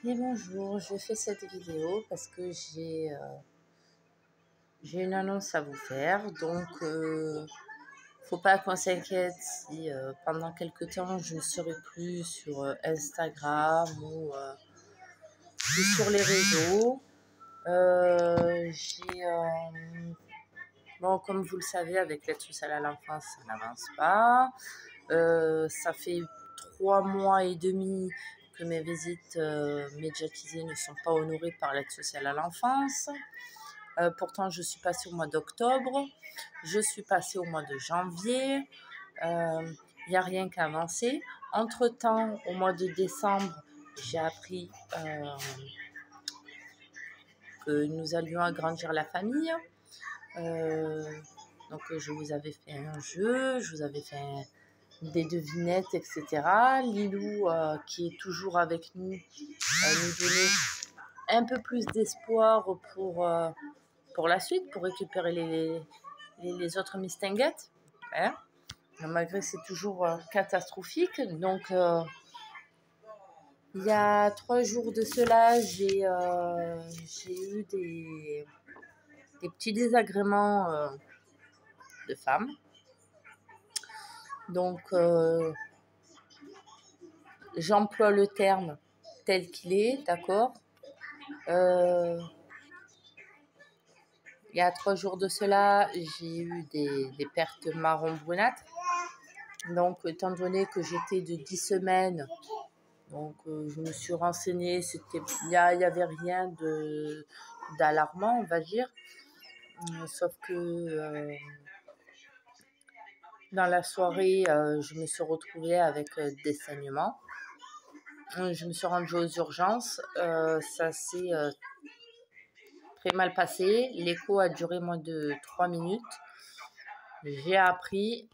Et bonjour, je fais cette vidéo parce que j'ai une annonce à vous faire. Donc, faut pas qu'on s'inquiète si pendant quelques temps je ne serai plus sur Instagram ou sur les réseaux. Bon, comme vous le savez, avec l'aide sociale à l'enfance, ça n'avance pas. Ça fait 3 mois et demi que mes visites médiatisées ne sont pas honorées par l'aide sociale à l'enfance. Pourtant, je suis passée au mois d'octobre, je suis passée au mois de janvier, il n'y a rien qu'à avancer. Entre-temps, au mois de décembre, j'ai appris que nous allions agrandir la famille. Donc, je vous avais fait un jeu, je vous avais fait des devinettes, etc. Lilou, qui est toujours avec nous, nous donnait un peu plus d'espoir pour la suite, pour récupérer les autres mistinguettes. Hein, malgré que c'est toujours catastrophique. Donc, il y a 3 jours de cela, j'ai eu des petits désagréments de femmes. Donc, j'emploie le terme tel qu'il est, d'accord. Il y a 3 jours de cela, j'ai eu des pertes marron brunâtres. Donc, étant donné que j'étais de 10 semaines, donc je me suis renseignée, il y avait rien d'alarmant, on va dire. Sauf que dans la soirée, je me suis retrouvée avec des saignements. Je me suis rendue aux urgences. Ça s'est très mal passé. L'écho a duré moins de 3 minutes. J'ai appris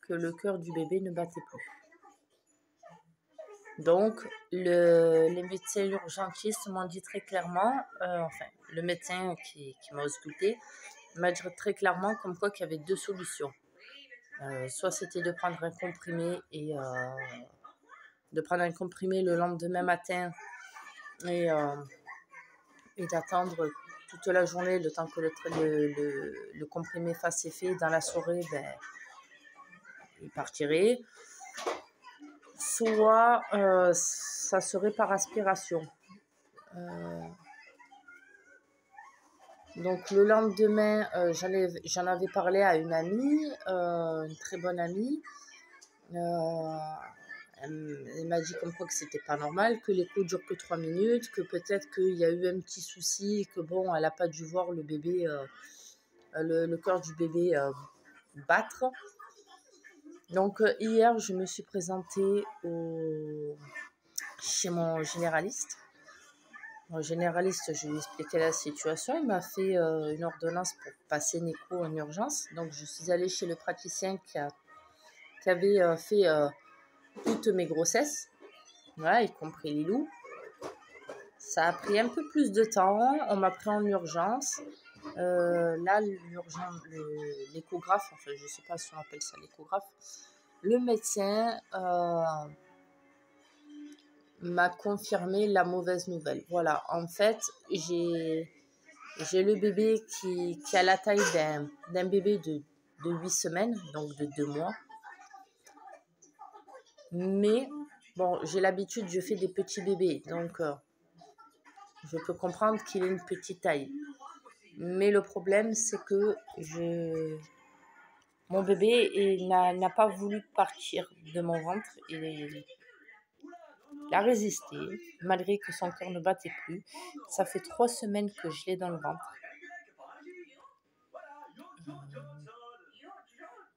que le cœur du bébé ne battait plus. Donc, les médecins urgentistes m'ont dit très clairement, le médecin qui m'a ausculté m'a dit très clairement comme quoi qu'il y avait 2 solutions. Soit c'était de prendre un comprimé le lendemain matin et d'attendre toute la journée le temps que le comprimé fasse effet. Dans la soirée, il partirait. Soit ça serait par aspiration. Donc le lendemain, j'en avais parlé à une amie, une très bonne amie. Elle m'a dit comme quoi que c'était pas normal, que l'écho dure que 3 minutes, que peut-être qu'il y a eu un petit souci, que bon, elle n'a pas dû voir le bébé, le cœur du bébé battre. Donc hier, je me suis présentée chez mon généraliste. Mon généraliste, je lui ai expliqué la situation. Il m'a fait une ordonnance pour passer une écho en urgence. Donc je suis allée chez le praticien qui avait fait toutes mes grossesses, voilà, y compris Lilou. Ça a pris un peu plus de temps. On m'a pris en urgence. Là, l'échographe, enfin, je ne sais pas si on appelle ça l'échographe, le médecin m'a confirmé la mauvaise nouvelle. Voilà, en fait, j'ai le bébé qui a la taille d'un bébé de 8 semaines, donc de 2 mois. Mais, bon, j'ai l'habitude, je fais des petits bébés, donc je peux comprendre qu'il ait une petite taille. Mais le problème, c'est que mon bébé n'a pas voulu partir de mon ventre. Il a résisté, malgré que son cœur ne battait plus. Ça fait 3 semaines que je l'ai dans le ventre.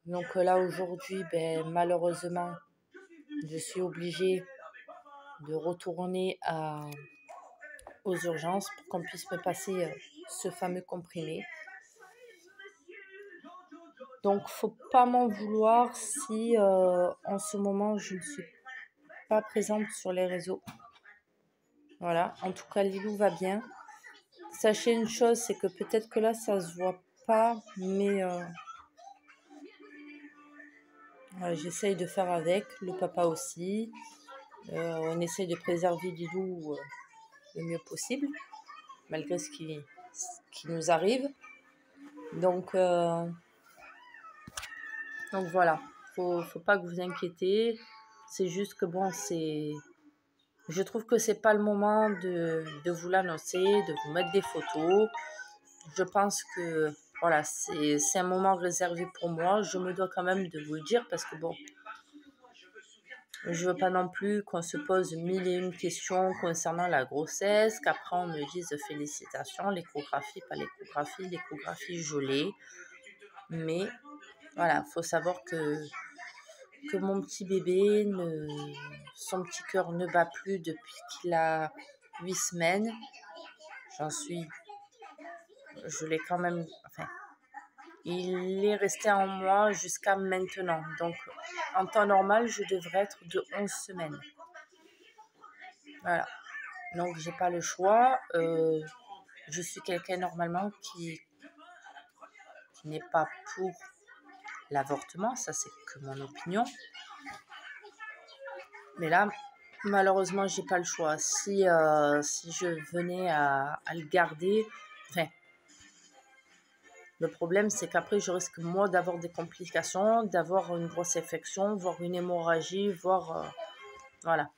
Donc là, aujourd'hui, malheureusement, je suis obligée de retourner aux urgences pour qu'on puisse me passer ce fameux comprimé. Donc, faut pas m'en vouloir si en ce moment, je ne suis pas présente sur les réseaux. Voilà, en tout cas, Lilou va bien. Sachez une chose, c'est que peut-être que là, ça se voit pas, mais j'essaye de faire avec, le papa aussi. On essaie de préserver Lilou le mieux possible, malgré ce qui nous arrive. Donc voilà, faut pas que vous inquiétez. C'est juste que bon, je trouve que c'est pas le moment de vous l'annoncer, de vous mettre des photos. Je pense que voilà, c'est un moment réservé pour moi. Je me dois quand même de vous le dire parce que bon, je veux pas non plus qu'on se pose mille et une questions concernant la grossesse, qu'après on me dise félicitations, l'échographie, pas l'échographie je l'ai. Mais voilà, faut savoir que mon petit bébé, son petit cœur ne bat plus depuis qu'il a 8 semaines. Je l'ai quand même, enfin, il est resté en moi jusqu'à maintenant. Donc, en temps normal, je devrais être de 11 semaines. Voilà. Donc, j'ai pas le choix. Je suis quelqu'un normalement qui n'est pas pour l'avortement. Ça, c'est que mon opinion. Mais là, malheureusement, j'ai pas le choix. Si je venais à le garder, enfin, le problème, c'est qu'après, je risque, moi, d'avoir des complications, d'avoir une grosse infection, voire une hémorragie, voire... voilà.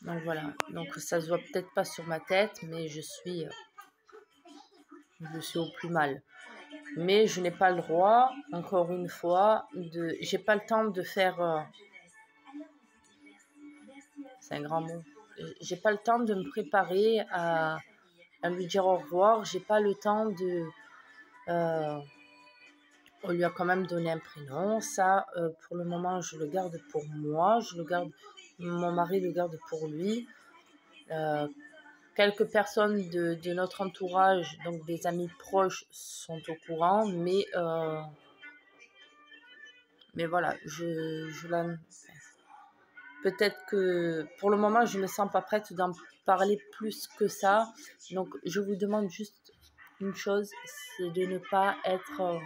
Donc, voilà. Donc, ça se voit peut-être pas sur ma tête, mais je suis au plus mal. Mais je n'ai pas le droit, encore une fois, j'ai pas le temps de faire... c'est un grand mot. J'ai pas le temps de me préparer à lui dire au revoir. J'ai pas le temps de... on lui a quand même donné un prénom. Ça, pour le moment, je le garde pour moi. Mon mari le garde pour lui. Quelques personnes de notre entourage, donc des amis proches, sont au courant. Mais voilà, peut-être que pour le moment, je ne me sens pas prête d'en parler plus que ça. Donc, je vous demande juste une chose, c'est de ne pas être...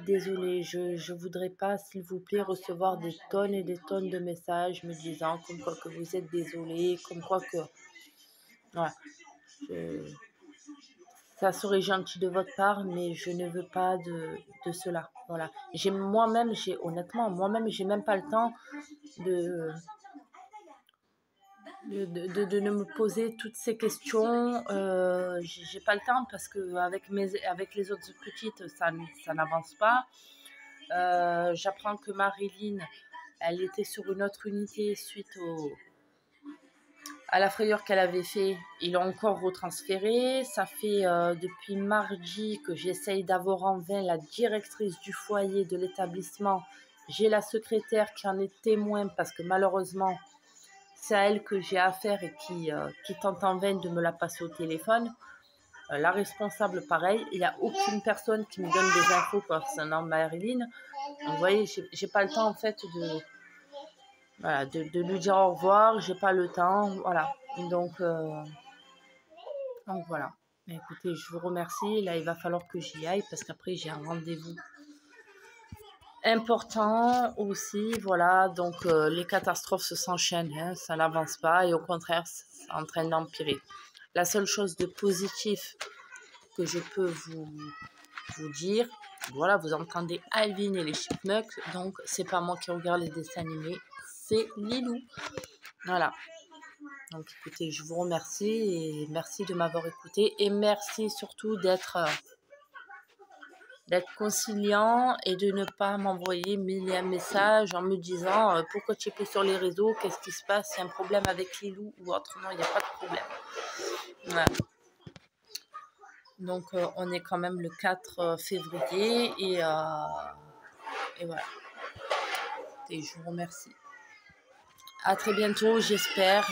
désolée. Je voudrais pas, s'il vous plaît, recevoir des tonnes et des tonnes de messages me disant comme quoi que vous êtes désolée, comme quoi que... Voilà. Ça serait gentil de votre part, mais je ne veux pas de cela. Voilà. Honnêtement, j'ai même pas le temps de ne me poser toutes ces questions. J'ai pas le temps parce que avec les autres petites, ça n'avance pas. J'apprends que Marilyn, elle était sur une autre unité suite à la frayeur qu'elle avait fait. Ils l'ont encore retransférée. Ça fait depuis mardi que j'essaye d'avoir en vain la directrice du foyer de l'établissement. J'ai la secrétaire qui en est témoin parce que malheureusement, c'est à elle que j'ai affaire et qui tente en vain de me la passer au téléphone. La responsable, pareil. Il n'y a aucune personne qui me donne des infos concernant Marilyn. Donc, vous voyez, j'ai pas le temps en fait de lui dire au revoir. J'ai pas le temps. Voilà. Donc voilà. Mais écoutez, je vous remercie. Là, il va falloir que j'y aille parce qu'après, j'ai un rendez-vous important aussi. Voilà. Donc, les catastrophes s'enchaînent. Hein, ça n'avance pas. Et au contraire, c'est en train d'empirer. La seule chose de positif que je peux vous dire, voilà, vous entendez Alvin et les Chipmunks, donc c'est pas moi qui regarde les dessins animés, c'est Lilou. Voilà. Donc écoutez, je vous remercie et merci de m'avoir écouté et merci surtout d'être conciliant et de ne pas m'envoyer mille et un messages en me disant pourquoi tu es plus sur les réseaux, qu'est-ce qui se passe, il y a un problème avec Lilou ou autre. Non, il n'y a pas de problème. Voilà. Donc, on est quand même le 4 février et voilà. Et je vous remercie. À très bientôt, j'espère.